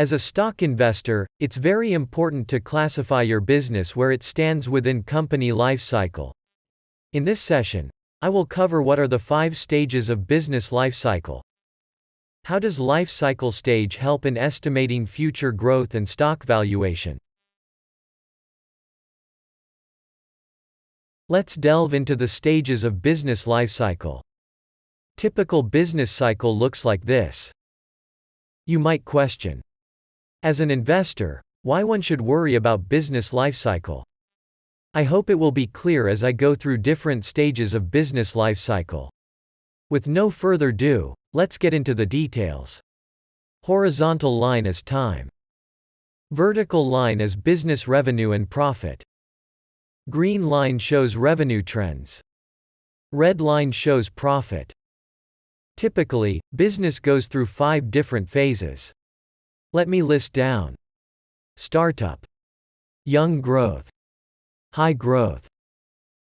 As a stock investor, it's very important to classify your business where it stands within company life cycle. In this session, I will cover what are the 5 stages of business life cycle. How does life cycle stage help in estimating future growth and stock valuation? Let's delve into the stages of business life cycle. Typical business cycle looks like this. You might question, as an investor, why one should worry about business life cycle. I hope it will be clear as I go through different stages of business life cycle. With no further ado, let's get into the details. Horizontal line is time. Vertical line is business revenue and profit. Green line shows revenue trends. Red line shows profit. Typically, business goes through 5 different phases. Let me list down. Startup. Young growth. High growth.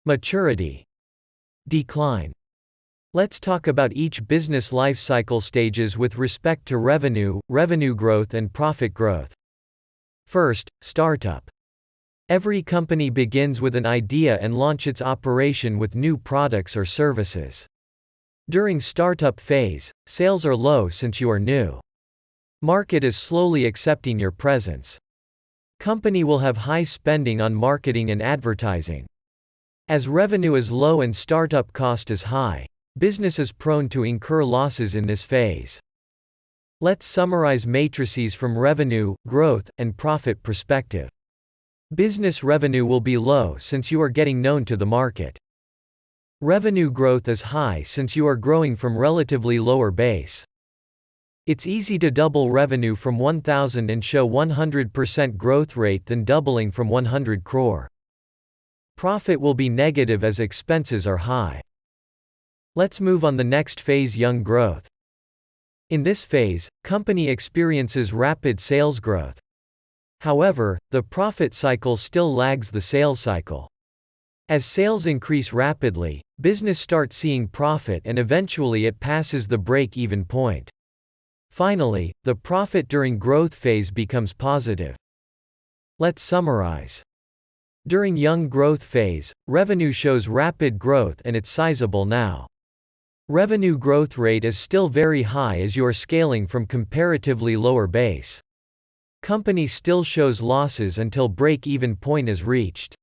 Maturity. Decline. Let's talk about each business life cycle stages with respect to revenue growth and profit growth. First, startup. Every company begins with an idea and launch its operation with new products or services. During startup phase, sales are low since you are new. Market is slowly accepting your presence. Company will have high spending on marketing and advertising. As revenue is low and startup cost is high, business is prone to incur losses in this phase. Let's summarize matrices from revenue, growth, and profit perspective. Business revenue will be low since you are getting known to the market. Revenue growth is high since you are growing from relatively lower base. It's easy to double revenue from 1,000 and show 100% growth rate than doubling from 100 crore. Profit will be negative as expenses are high. Let's move on the next phase, young growth. In this phase, company experiences rapid sales growth. However, the profit cycle still lags the sales cycle. As sales increase rapidly, business starts seeing profit and eventually it passes the break-even point. Finally, the profit during growth phase becomes positive. Let's summarize. During young growth phase, revenue shows rapid growth and it's sizable now. Revenue growth rate is still very high as you are scaling from comparatively lower base. Company still shows losses until break-even point is reached.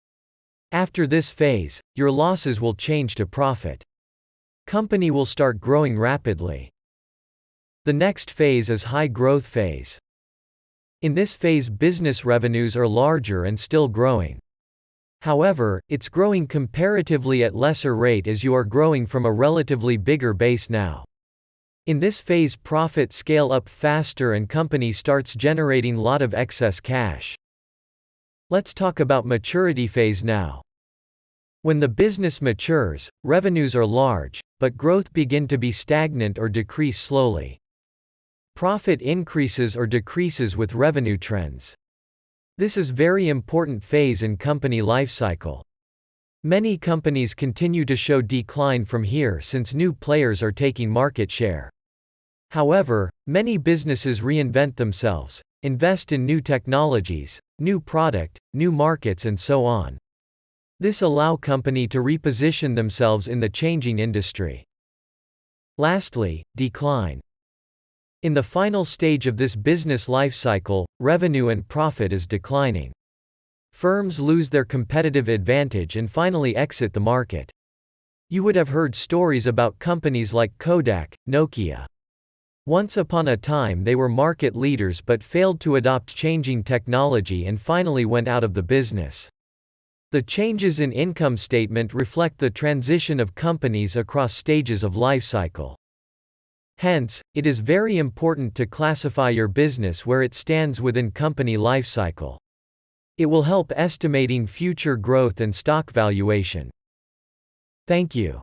After this phase, your losses will change to profit. Company will start growing rapidly. The next phase is high growth phase. In this phase, business revenues are larger and still growing. However, it's growing comparatively at lesser rate as you are growing from a relatively bigger base now. In this phase, profits scale up faster and company starts generating lot of excess cash. Let's talk about maturity phase now. When the business matures, revenues are large, but growth begin to be stagnant or decrease slowly. Profit increases or decreases with revenue trends. This is very important phase in company life cycle. Many companies continue to show decline from here since new players are taking market share. However, many businesses reinvent themselves, invest in new technologies, new product, new markets and so on. This allow company to reposition themselves in the changing industry. Lastly, decline. In the final stage of this business life cycle, revenue and profit is declining. Firms lose their competitive advantage and finally exit the market. You would have heard stories about companies like Kodak, Nokia. Once upon a time they were market leaders but failed to adopt changing technology and finally went out of the business. The changes in income statement reflect the transition of companies across stages of life cycle. Hence, it is very important to classify your business where it stands within company life cycle. It will help estimating future growth and stock valuation. Thank you.